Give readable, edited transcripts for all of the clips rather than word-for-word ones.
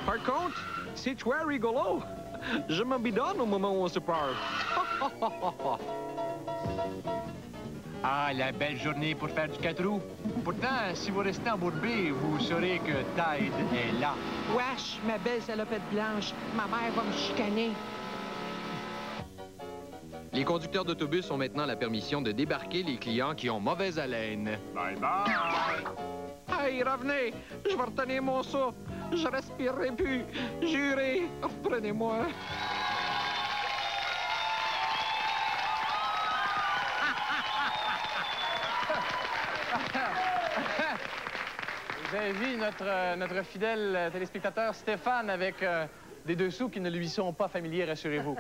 Par contre, c'est très rigolo. Je me bidonne au moment où on se parle. Ah, la belle journée pour faire du 4 roues. Pourtant, si vous restez embourbé, vous saurez que Tide est là. Wesh, ma belle salopette blanche, ma mère va me chicaner. Les conducteurs d'autobus ont maintenant la permission de débarquer les clients qui ont mauvaise haleine. Bye bye! Hey, revenez! Je vais retenir mon souffle. Je respirerai plus. Jurez. Reprenez-moi. Vous avez vu notre fidèle téléspectateur Stéphane avec des dessous qui ne lui sont pas familiers, rassurez-vous.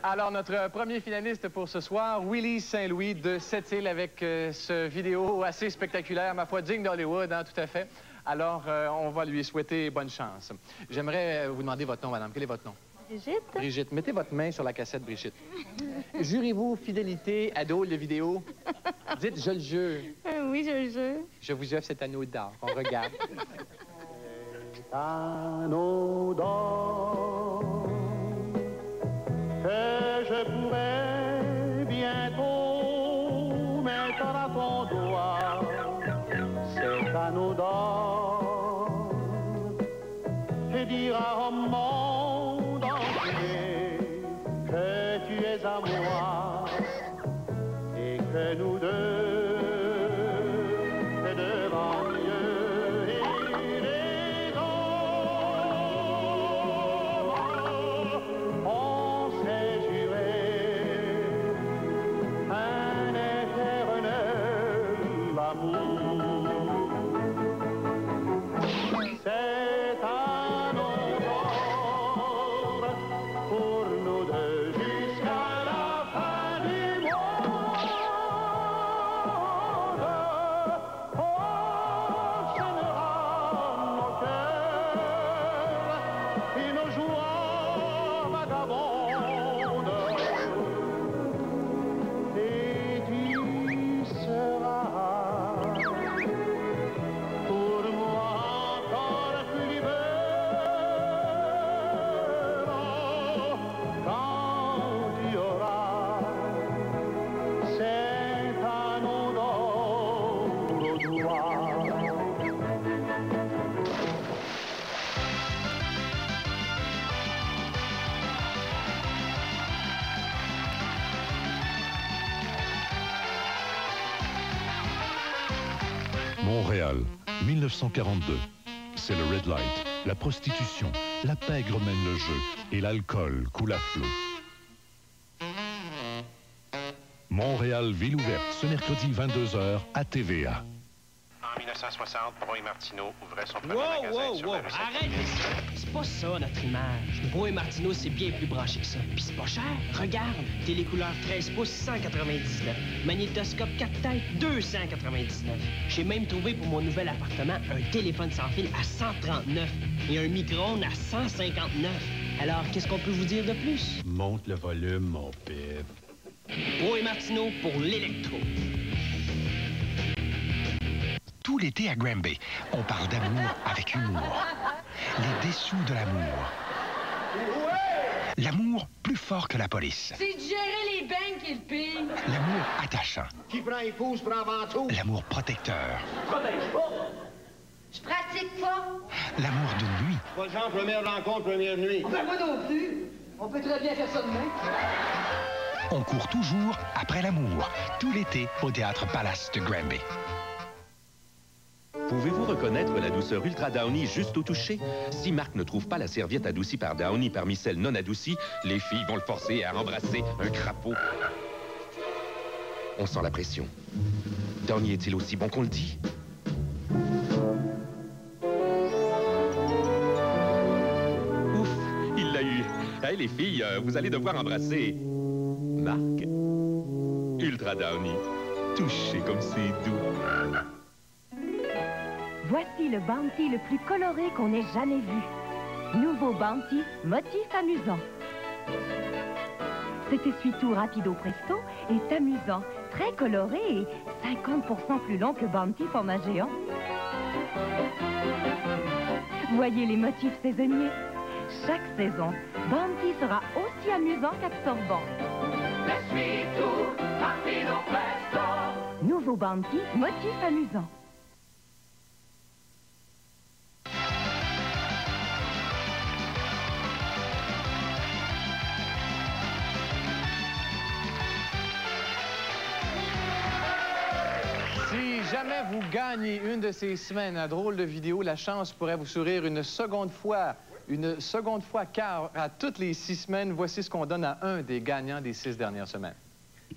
Alors, notre premier finaliste pour ce soir, Willy Saint-Louis de Sept-Îles, avec ce vidéo assez spectaculaire, ma foi, digne d'Hollywood, hein, tout à fait. Alors, on va lui souhaiter bonne chance. J'aimerais vous demander votre nom, madame. Quel est votre nom? Brigitte. Brigitte. Mettez votre main sur la cassette, Brigitte. Jurez-vous fidélité à drôle de vidéo? Dites, je le jure. Oui, je le jure. Je vous offre cet anneau d'or. On regarde. Anneau d'or que je pourrais bientôt mettre à ton doigt. Cet anneau d'or et dira au monde entier que tu es à moi et que nous deux devant Dieu et les hommes, on s'est juré un éternel amour. C'est un nom d'or pour nous deux jusqu'à la fin du monde. Enchaînera nos cœurs et nos joies vagabondes. Et tu seras pour moi encore plus belle quand tu auras cet anneau d'or au doigt. Montréal, 1942. C'est le Red Light, la prostitution, la pègre mène le jeu et l'alcool coule à flot. Montréal, ville ouverte, ce mercredi 22h à TVA. En 1960, Bro et Martineau ouvraient son premier Wow, magasin wow, sur wow! la rue Arrête! C'est pas ça, notre image. Bro et Martineau, c'est bien plus branché que ça. Puis c'est pas cher. Regarde, télécouleur 13 pouces, 199. Magnétoscope 4 têtes, 299. J'ai même trouvé pour mon nouvel appartement un téléphone sans fil à 139 et un micro-ondes à 159. Alors, qu'est-ce qu'on peut vous dire de plus? Monte le volume, mon pif. Bro et Martineau pour l'électro. Tout l'été à Granby, on parle d'amour avec humour. Les dessous de l'amour. L'amour plus fort que la police. C'est de gérer les banques qui le pire. L'amour attachant. Qui prend épouse prend avant tout. L'amour protecteur. Je pratique pas. L'amour d'une nuit. Pas genre première rencontre, première nuit. Ben moi non plus. On peut très bien faire ça demain. On court toujours après l'amour. Tout l'été au Théâtre Palace de Granby. Pouvez-vous reconnaître la douceur Ultra Downy juste au toucher? Si Marc ne trouve pas la serviette adoucie par Downy parmi celles non adoucies, les filles vont le forcer à embrasser un crapaud. On sent la pression. Downy est-il aussi bon qu'on le dit? Ouf, il l'a eu. Hey les filles, vous allez devoir embrasser Marc. Ultra Downy. Touché comme c'est doux. Voici le Bounty le plus coloré qu'on ait jamais vu. Nouveau Bounty, motif amusant. Cet essuie-tout rapido presto est amusant, très coloré et 50% plus long que Bounty format géant. Voyez les motifs saisonniers. Chaque saison, Bounty sera aussi amusant qu'absorbant. Nouveau Bounty, motif amusant. Si jamais vous gagnez une de ces semaines à Drôle de vidéo, la chance pourrait vous sourire une seconde fois, car à toutes les 6 semaines, voici ce qu'on donne à un des gagnants des 6 dernières semaines.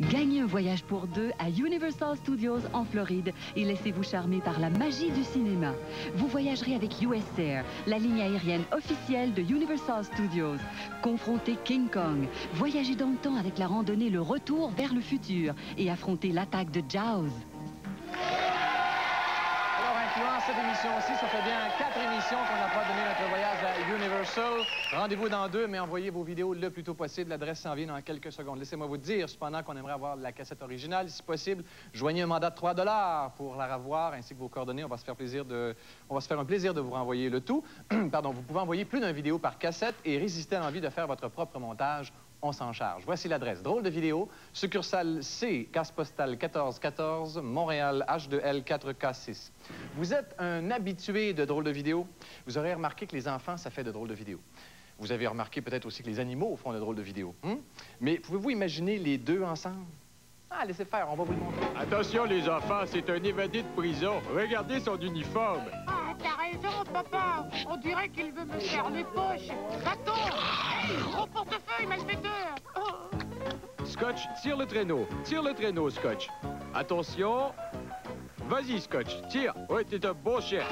Gagnez un voyage pour 2 à Universal Studios en Floride et laissez-vous charmer par la magie du cinéma. Vous voyagerez avec US Air, la ligne aérienne officielle de Universal Studios. Confrontez King Kong, voyagez dans le temps avec la randonnée Le Retour vers le futur et affrontez l'attaque de Jaws. Alors, incluant cette émission-ci, ça fait bien 4 émissions qu'on n'a pas donné notre voyage à Universal. Rendez-vous dans 2, mais envoyez vos vidéos le plus tôt possible. L'adresse s'en vient dans quelques secondes. Laissez-moi vous dire, cependant, qu'on aimerait avoir la cassette originale. Si possible, joignez un mandat de 3 $ pour la revoir, ainsi que vos coordonnées. On va se faire un plaisir de vous renvoyer le tout. Pardon, vous pouvez envoyer plus d'une vidéo par cassette et résister à l'envie de faire votre propre montage. On s'en charge. Voici l'adresse. Drôle de vidéo, succursale C, case postale 1414, Montréal, H2L 4K6. Vous êtes un habitué de Drôle de vidéo. Vous aurez remarqué que les enfants, ça fait de drôles de vidéos. Vous avez remarqué peut-être aussi que les animaux font de drôles de vidéos. Mais pouvez-vous imaginer les deux ensemble? Ah, laissez faire, on va vous le montrer. Attention, les enfants, c'est un évadé de prison. Regardez son uniforme. Ah, t'as raison, papa. On dirait qu'il veut me faire les poches. Bâton! Hey, gros portefeuille, malfaiteur! Oh. Scotch, tire le traîneau, Scotch. Attention. Vas-y, Scotch, tire. Oui, t'es un bon chien.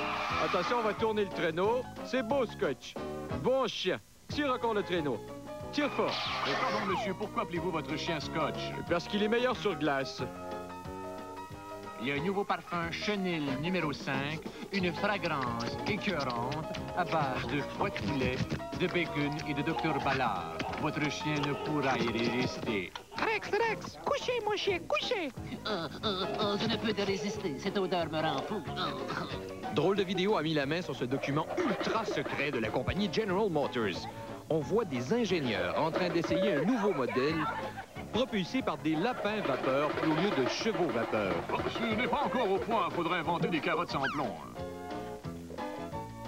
Attention, on va tourner le traîneau. C'est beau, Scotch. Bon chien. Tire encore le traîneau. Tire fort. Mais pardon, monsieur, pourquoi appelez-vous votre chien Scotch? Parce qu'il est meilleur sur glace. Il y a un nouveau parfum Chenil numéro 5, une fragrance écœurante à base de foie de poulet, de bacon et de Dr Ballard. Votre chien ne pourra y résister. Rex, couchez, mon chien, couchez! Je ne peux te résister, cette odeur me rend fou. Drôle de vidéo a mis la main sur ce document ultra secret de la compagnie General Motors. On voit des ingénieurs en train d'essayer un nouveau modèle propulsé par des lapins vapeur au lieu de chevaux vapeur. Ce n'est pas encore au point. Faudrait inventer des carottes sans plomb.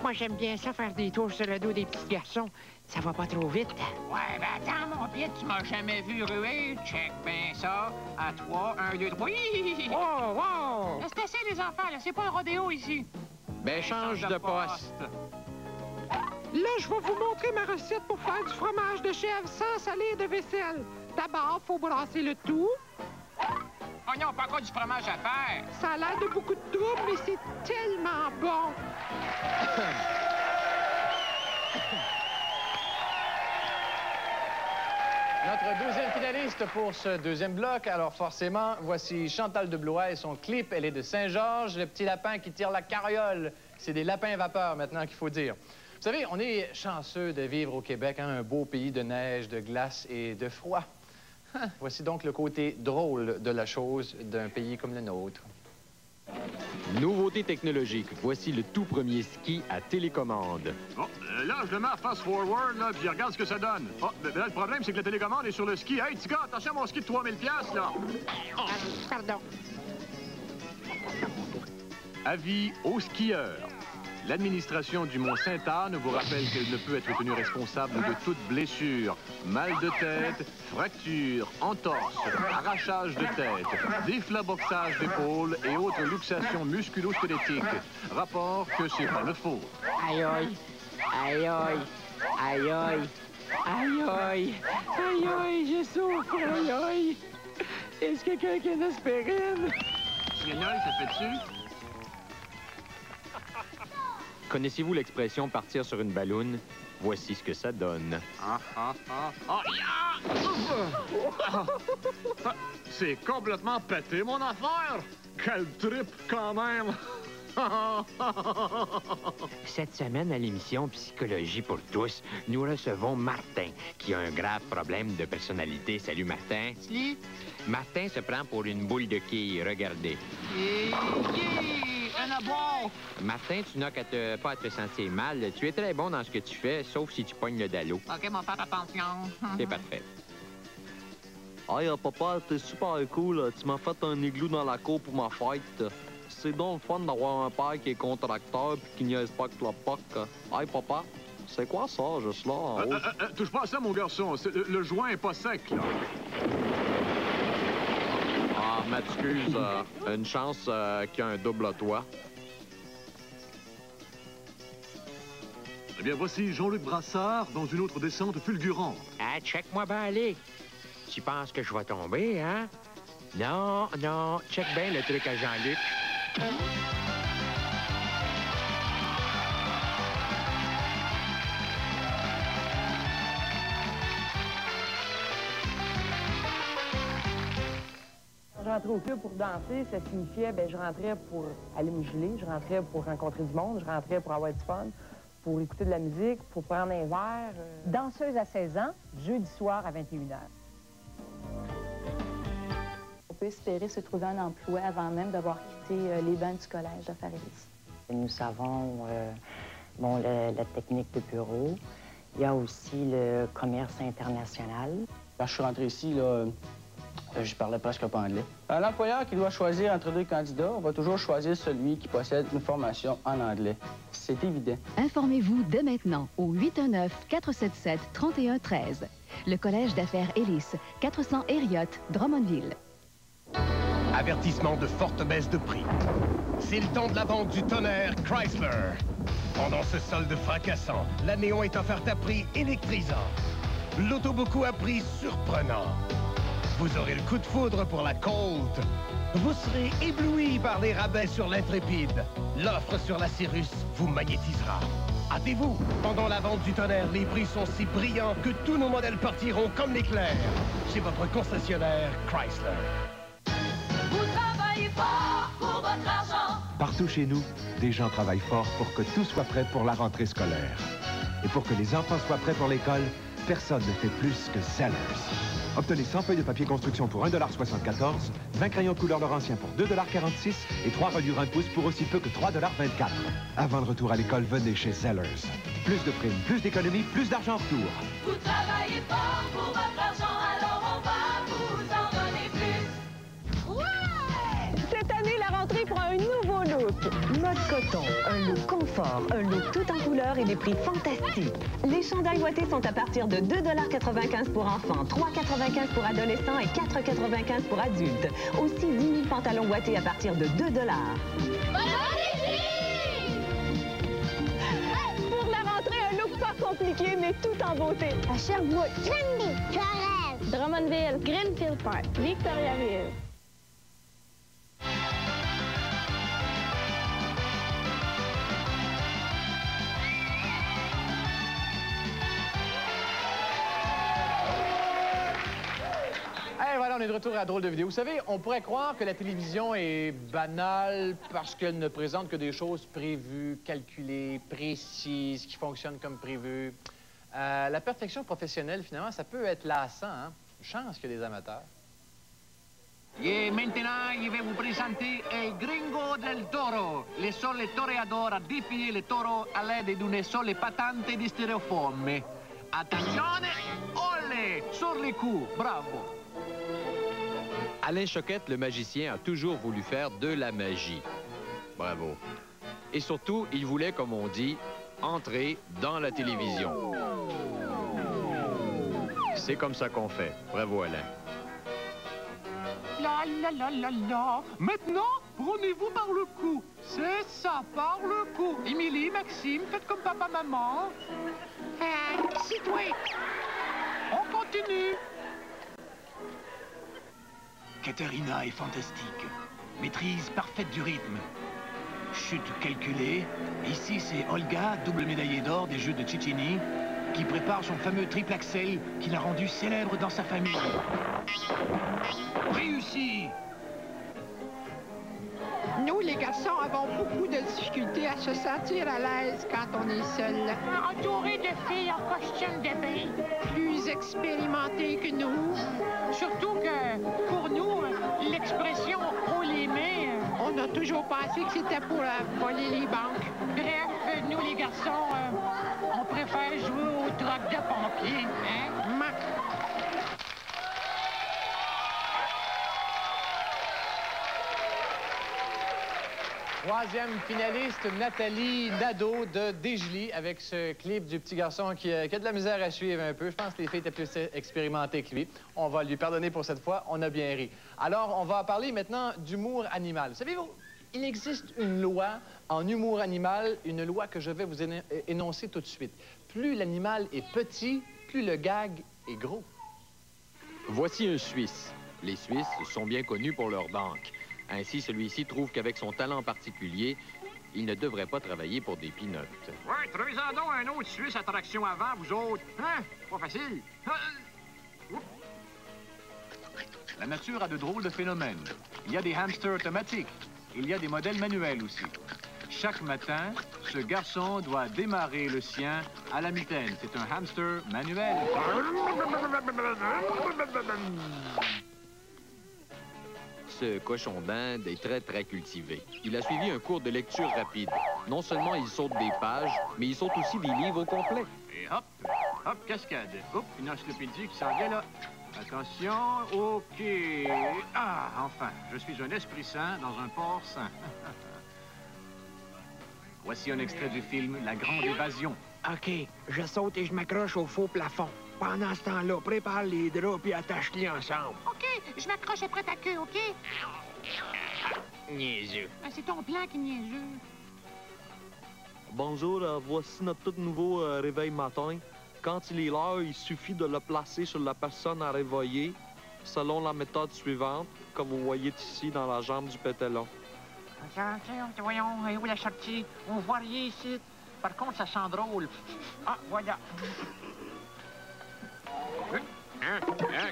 Moi, j'aime bien ça, faire des tours sur le dos des petits garçons. Ça va pas trop vite. Ouais, ben attends, mon pied, tu m'as jamais vu ruer. Check bien ça. À 3, 1, 2, 3. Wow, wow! C'est assez, les enfants, là. C'est pas un rodéo ici. Ben, change de poste. Là, je vais vous montrer ma recette pour faire du fromage de chèvre sans salir de vaisselle. D'abord, faut brasser le tout. Oh non, pas encore du fromage à faire. Ça a l'air de beaucoup de trouble, mais c'est tellement bon. Notre deuxième finaliste pour ce deuxième bloc. Alors forcément, voici Chantal de Blois et son clip. Elle est de Saint-Georges, le petit lapin qui tire la carriole. C'est des lapins vapeur maintenant qu'il faut dire. Vous savez, on est chanceux de vivre au Québec, hein, un beau pays de neige, de glace et de froid. Voici donc le côté drôle de la chose d'un pays comme le nôtre. Nouveauté technologique. Voici le tout premier ski à télécommande. Bon, là, je le mets à fast-forward, là, puis regarde ce que ça donne. Oh, là, le problème, c'est que la télécommande est sur le ski. Hey, petit gars, attention à mon ski de 3000$, là. Oh. Pardon. Avis aux skieurs. L'administration du Mont-Sainte-Anne vous rappelle qu'elle ne peut être tenue responsable de toute blessure, mal de tête, fracture, entorse, arrachage de tête, déflaboxage d'épaule et autres luxations musculo-squelettiques. Rapport que c'est pas notre faute. Aïe aïe, aïe aïe, aïe aïe, aïe aïe, aïe aïe, je souffre, aïe aïe. Est-ce que quelqu'un qui a une aspirine? Signal, ça fait dessus? Connaissez-vous l'expression « partir sur une balloune »? Voici ce que ça donne. C'est complètement pété, mon affaire! Quel trip, quand même! Cette semaine, à l'émission Psychologie pour tous, nous recevons Martin, qui a un grave problème de personnalité. Salut, Martin. Salut. Martin se prend pour une boule de quilles, regardez. en a boire. Martin, tu n'as pas à te sentir mal. Tu es très bon dans ce que tu fais, sauf si tu pognes le dallo. OK, mon père, attention. C'est parfait. Hey, papa, t'es super cool. Tu m'as fait un igloo dans la cour pour ma fête. C'est donc fun d'avoir un père qui est contracteur puis qui niaise pas que la POC. Hey, papa, c'est quoi ça, juste là, en haut? Touche pas à ça, mon garçon. Le joint est pas sec, là. Ah, m'excuse. Une chance qu'il y a un double toit. Eh bien, voici Jean-Luc Brassard dans une autre descente fulgurante. Ah, check-moi bien aller. Tu penses que je vais tomber, hein? Non, non, check bien le truc à Jean-Luc. Je rentrais au club pour danser, ça signifiait, je rentrais pour aller me geler, je rentrais pour rencontrer du monde, je rentrais pour avoir du fun, pour écouter de la musique, pour prendre un verre. Danseuse à 16 ans, jeudi soir à 21h. On peut espérer se trouver un emploi avant même d'avoir quitté les bancs du collège de Farélis. Nous savons la technique de bureau. Il y a aussi le commerce international. Quand je suis rentré ici, là, je parlais presque pas anglais. Un employeur qui doit choisir entre deux candidats, on va toujours choisir celui qui possède une formation en anglais. C'est évident. Informez-vous dès maintenant au 819-477-3113. Le Collège d'affaires Ellis, 400 Herriott, Drummondville. Avertissement de forte baisse de prix. C'est le temps de la vente du tonnerre Chrysler. Pendant ce solde fracassant, la Néon est offerte à prix électrisant. L'Autoboku à prix surprenant. Vous aurez le coup de foudre pour la Colt. Vous serez ébloui par les rabais sur l'Intrépide. L'offre sur la Cirrus vous magnétisera. Hâtez-vous, pendant la vente du tonnerre, les prix sont si brillants que tous nos modèles partiront comme l'éclair. Chez votre concessionnaire Chrysler. Vous travaillez fort pour votre argent. Partout chez nous, des gens travaillent fort pour que tout soit prêt pour la rentrée scolaire. Et pour que les enfants soient prêts pour l'école, personne ne fait plus que Zellers. Obtenez 100 feuilles de papier construction pour 1,74 $, 20 crayons de couleur Laurentien pour 2,46 $ et 3 reliures 1 pouce pour aussi peu que 3,24 $. Avant le retour à l'école, venez chez Zellers. Plus de primes, plus d'économies, plus d'argent en retour. Vous travaillez fort pour votre argent, alors on va vous en donner plus. Ouais! Cette année, la rentrée prend un nouveau look. Mode coton, un look confort, un look tout en couleur et des prix fantastiques. Les chandails ouatés sont à partir de 2,95 $ pour enfants, 3,95 $ pour adolescents et 4,95 $ pour adultes. Aussi 10 000 pantalons ouatés à partir de 2 $. Pour la rentrée, un look pas compliqué, mais tout en beauté. À Sherbrooke, Granby, Thorez, Drummondville, Greenfield Park, Victoriaville. Voilà, on est de retour à Drôle de vidéo. Vous savez, on pourrait croire que la télévision est banale parce qu'elle ne présente que des choses prévues, calculées, précises, qui fonctionnent comme prévu. La perfection professionnelle, finalement, ça peut être lassant, hein? Chance qu'il y a des amateurs. Et maintenant, je vais vous présenter El Gringo del Toro, le sole toreador a défier le taureau à l'aide d'une sole patente di styrofoam. Attenzione, olé, sur les coups, bravo. Alain Choquette, le magicien, a toujours voulu faire de la magie. Bravo. Et surtout, il voulait, comme on dit, entrer dans la télévision. C'est comme ça qu'on fait. Bravo, Alain. La la la la la. Maintenant, prenez-vous par le cou. C'est ça, par le cou. Émilie, Maxime, faites comme papa, maman. C'est toi. On continue. Katerina est fantastique. Maîtrise parfaite du rythme. Chute calculée. Ici, c'est Olga, double médaillée d'or des Jeux de Tchétchénie, qui prépare son fameux triple axel qui l'a rendu célèbre dans sa famille. Réussi! Nous, les garçons, avons beaucoup de difficultés à se sentir à l'aise quand on est seul. Entouré de filles en costume de bain. Plus expérimentées que nous. Surtout que, pour nous, l'expression « haut les mains », on a toujours pensé que c'était pour voler les banques. Bref, nous, les garçons, on préfère jouer au troc de pompiers, hein? Troisième finaliste, Nathalie Nadeau de Desjely, avec ce clip du petit garçon qui a de la misère à suivre un peu. Je pense que les filles étaient plus expérimentées que lui. On va lui pardonner pour cette fois, on a bien ri. Alors, on va parler maintenant d'humour animal. Savez-vous, il existe une loi en humour animal, une loi que je vais vous énoncer tout de suite. Plus l'animal est petit, plus le gag est gros. Voici un Suisse. Les Suisses sont bien connus pour leurs banques. Ainsi, celui-ci trouve qu'avec son talent particulier, il ne devrait pas travailler pour des peanuts. Ouais, trouvez-en donc un autre Suisse attraction avant, vous autres. Hein? Pas facile. La nature a de drôles de phénomènes. Il y a des hamsters automatiques. Il y a des modèles manuels aussi. Chaque matin, ce garçon doit démarrer le sien à la mitaine. C'est un hamster manuel. Ce cochon d'Inde est très cultivé. Il a suivi un cours de lecture rapide. Non seulement il saute des pages, mais il saute aussi des livres au complet. Et hop, hop, cascade. Hop, une encyclopédie qui s'en vient là. Attention, OK. Ah, enfin, je suis un esprit sain dans un porc sain. Voici un extrait du film La Grande Évasion. OK, je saute et je m'accroche au faux plafond. Pendant ce temps-là, prépare les draps et attache-les ensemble. OK, je m'accroche après ta queue, OK? Niaiseux. C'est ton plan qui est niaiseux. Bonjour, voici notre tout nouveau réveil matin. Quand il est l'heure, il suffit de le placer sur la personne à réveiller, selon la méthode suivante, comme vous voyez ici dans la jambe du pétalon. Voyons, où la sortie? On voit rien ici. Par contre, ça sent drôle. Ah, voilà.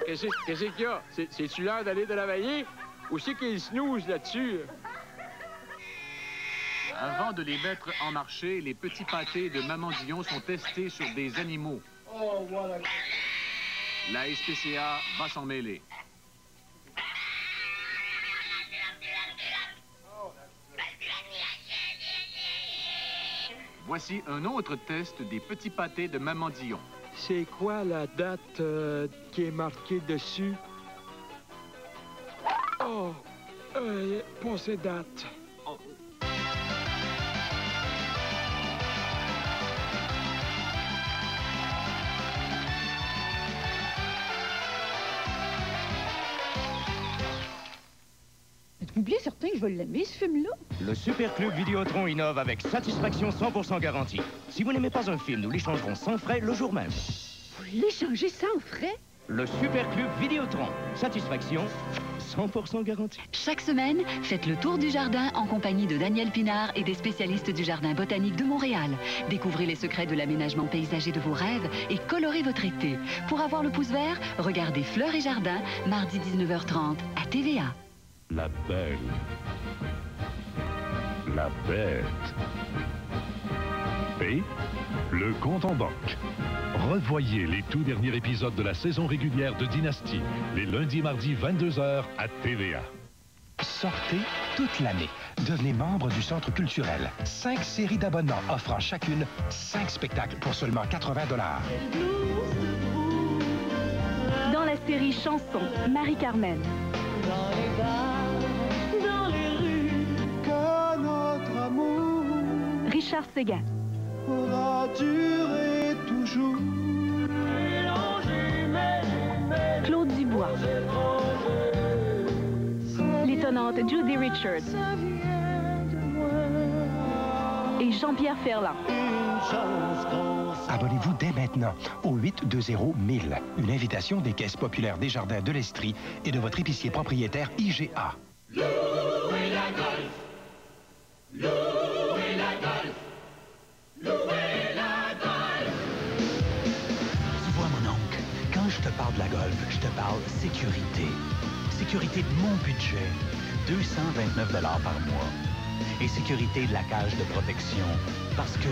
Qu'est-ce qu'il y a? C'est-tu l'heure d'aller de la veillée? Ou c'est qu'il snooze là-dessus? Avant de les mettre en marché, les petits pâtés de Maman Dion sont testés sur des animaux. Oh, voilà. La SPCA va s'en mêler. Voici un autre test des petits pâtés de Maman Dion. C'est quoi la date qui est marquée dessus? Oh, pas ces dates. Êtes-vous bien certain que je vais l'aimer, ce film-là? Le Super Club Vidéotron innove avec satisfaction 100% garantie. Si vous n'aimez pas un film, nous l'échangerons sans frais le jour même. Vous l'échangez sans frais? Le Super Club Vidéotron. Satisfaction 100% garantie. Chaque semaine, faites le tour du jardin en compagnie de Daniel Pinard et des spécialistes du Jardin botanique de Montréal. Découvrez les secrets de l'aménagement paysager de vos rêves et colorez votre été. Pour avoir le pouce vert, regardez Fleurs et Jardin, mardi 19h30 à TVA. La belle. La bête. P. Le compte en banque. Revoyez les tout derniers épisodes de la saison régulière de Dynastie, les lundis, mardis, 22h à TVA. Sortez toute l'année. Devenez membre du Centre culturel. 5 séries d'abonnements offrant chacune 5 spectacles pour seulement 80 $. Dans la série Chanson, Marie-Carmen. Dans les bars, dans les rues, que notre amour Richard Séguin. pourra durer toujours. Claude Dubois. L'étonnante Judy Richards. Et Jean-Pierre Ferland. Abonnez-vous dès maintenant au 820-1000. Une invitation des Caisses populaires des Jardins de l'Estrie et de votre épicier propriétaire IGA. Louer la golf. Louer la golf. Louer la golf. Tu vois, mon oncle, quand je te parle de la golf, je te parle sécurité. Sécurité de mon budget. 229 $ par mois. et sécurité de la cage de protection. Parce que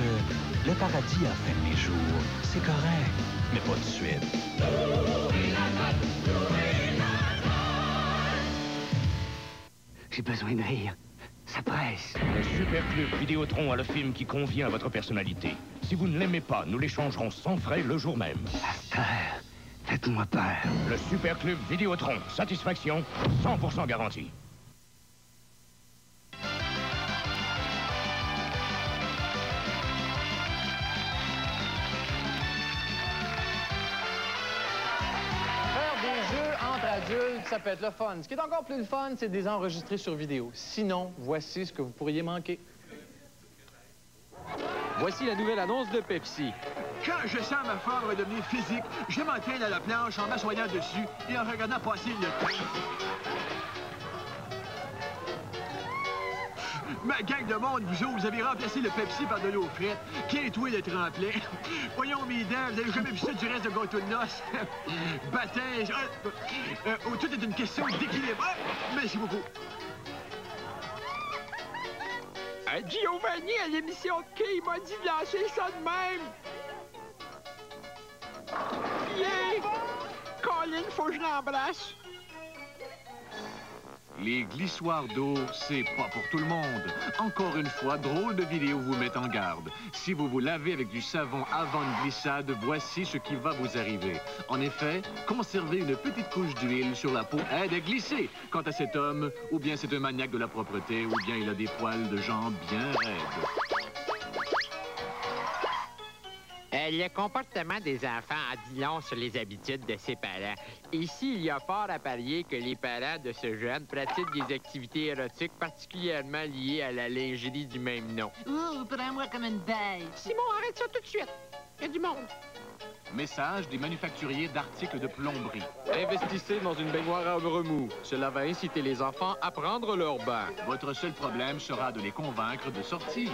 le paradis a fait de mes jours. C'est correct, mais pas de suite. J'ai besoin de rire. Ça presse. Le Super Club Vidéotron a le film qui convient à votre personnalité. Si vous ne l'aimez pas, nous l'échangerons sans frais le jour même. Faites-moi peur. Le Super Club Vidéotron. Satisfaction 100% garantie. Adultes, ça peut être le fun. Ce qui est encore plus le fun, c'est de les enregistrer sur vidéo. Sinon, voici ce que vous pourriez manquer. Voici la nouvelle annonce de Pepsi. Quand je sens ma forme redevenir physique, je m'entraîne à la planche en m'assoyant dessus et en regardant passer le temps. Ma gang de monde, vous autres, vous avez remplacé le Pepsi par de l'eau frette. Qu'est-ce le tremplin? Voyons mes dents, vous avez jamais vu ça du reste de gâteau de noces? Baptême, tout est une question d'équilibre. Merci beaucoup. Giovanni, à l'émission de Quai, il m'a dit de lâcher ça de même. Yeah! Colin, faut que je l'embrasse. Les glissoires d'eau, c'est pas pour tout le monde. Encore une fois, Drôle de vidéo vous met en garde. Si vous vous lavez avec du savon avant une glissade, voici ce qui va vous arriver. En effet, conserver une petite couche d'huile sur la peau aide à glisser. Quant à cet homme, ou bien c'est un maniaque de la propreté, ou bien il a des poils de jambes bien raides. Le comportement des enfants en dit long sur les habitudes de ses parents. Ici, il y a fort à parier que les parents de ce jeune pratiquent des activités érotiques particulièrement liées à la lingerie du même nom. Ouh, prends-moi comme une baille. Simon, arrête ça tout de suite. Il y a du monde. Message des manufacturiers d'articles de plomberie. Investissez dans une baignoire à remous. Cela va inciter les enfants à prendre leur bain. Votre seul problème sera de les convaincre de sortir.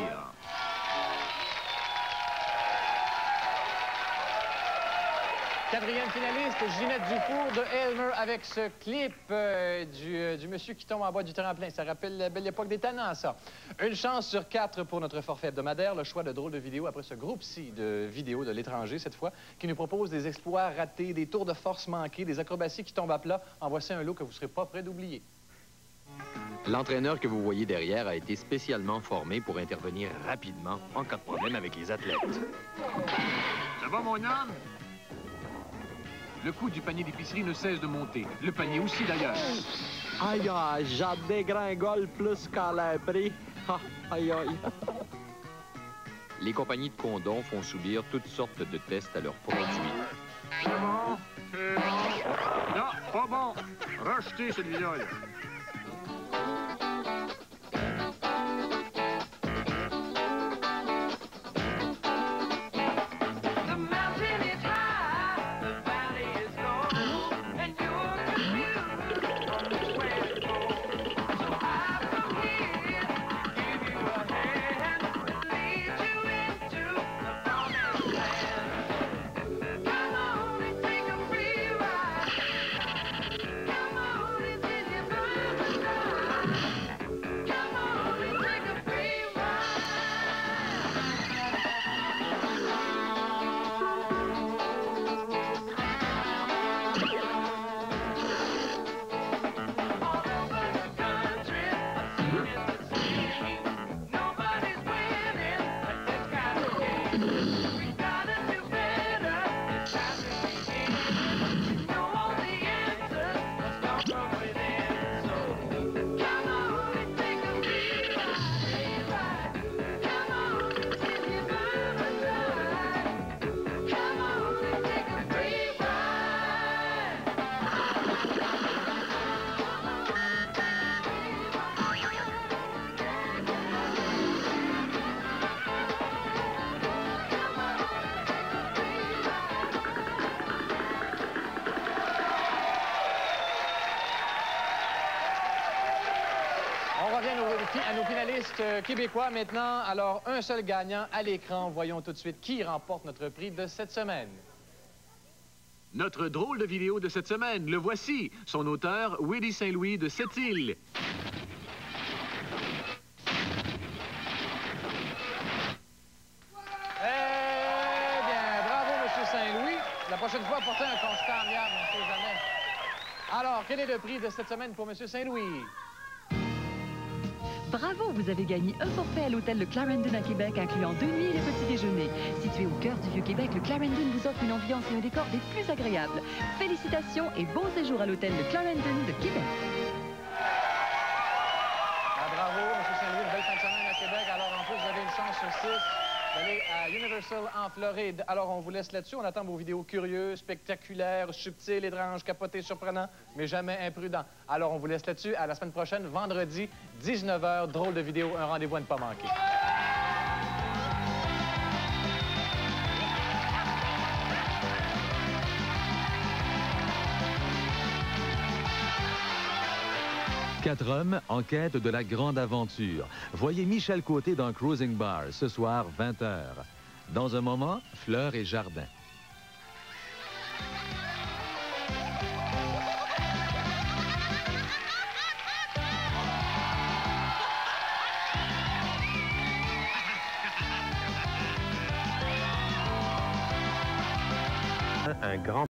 Quatrième finaliste, Ginette Dufour de Elmer avec ce clip du monsieur qui tombe en bas du tremplin. Ça rappelle la belle époque des tannants, ça. Une chance sur 4 pour notre forfait hebdomadaire, le choix de drôles de vidéos après ce groupe-ci de vidéos de l'étranger, cette fois, qui nous propose des exploits ratés, des tours de force manqués, des acrobaties qui tombent à plat. En voici un lot que vous ne serez pas prêt d'oublier. L'entraîneur que vous voyez derrière a été spécialement formé pour intervenir rapidement en cas de problème avec les athlètes. Ça va, mon homme? Le coût du panier d'épicerie ne cesse de monter. Le panier aussi, d'ailleurs. Aïe, aïe, j'en dégringole plus qu'à l'air pris. Aïe, aïe. Les compagnies de condoms font subir toutes sortes de tests à leurs produits. C'est bon, c'est bon. Non, pas bon. Rejetez celui-là, là. À nos finalistes québécois maintenant. Alors, un seul gagnant à l'écran. Voyons tout de suite qui remporte notre prix de cette semaine. Notre drôle de vidéo de cette semaine, le voici. Son auteur, Willy Saint-Louis de Sept-Îles. prochaine fois, portez un constat amiable, on ne sait jamais. Alors, quel est le prix de cette semaine pour M. Saint-Louis? Bravo, vous avez gagné un forfait à l'hôtel Le Clarendon à Québec, incluant 2 nuits et le petit déjeuner. Situé au cœur du Vieux-Québec, le Clarendon vous offre une ambiance et un décor des plus agréables. Félicitations et bon séjour à l'hôtel Le Clarendon de Québec. Bravo, M. Saint-Louis, une belle fin de semaine à Québec. Alors, en plus, vous avez une chance sur 6 d'aller à Universal en Floride. Alors, on vous laisse là-dessus. On attend vos vidéos curieuses, spectaculaires, subtiles, étranges, capotées, surprenantes, mais jamais imprudents. Alors, on vous laisse là-dessus. À la semaine prochaine, vendredi, 19h, drôle de vidéo, un rendez-vous à ne pas manquer. Quatre hommes en quête de la grande aventure. Voyez Michel Côté dans Cruising Bar, ce soir, 20h. Dans un moment, Fleurs et Jardin. Un grand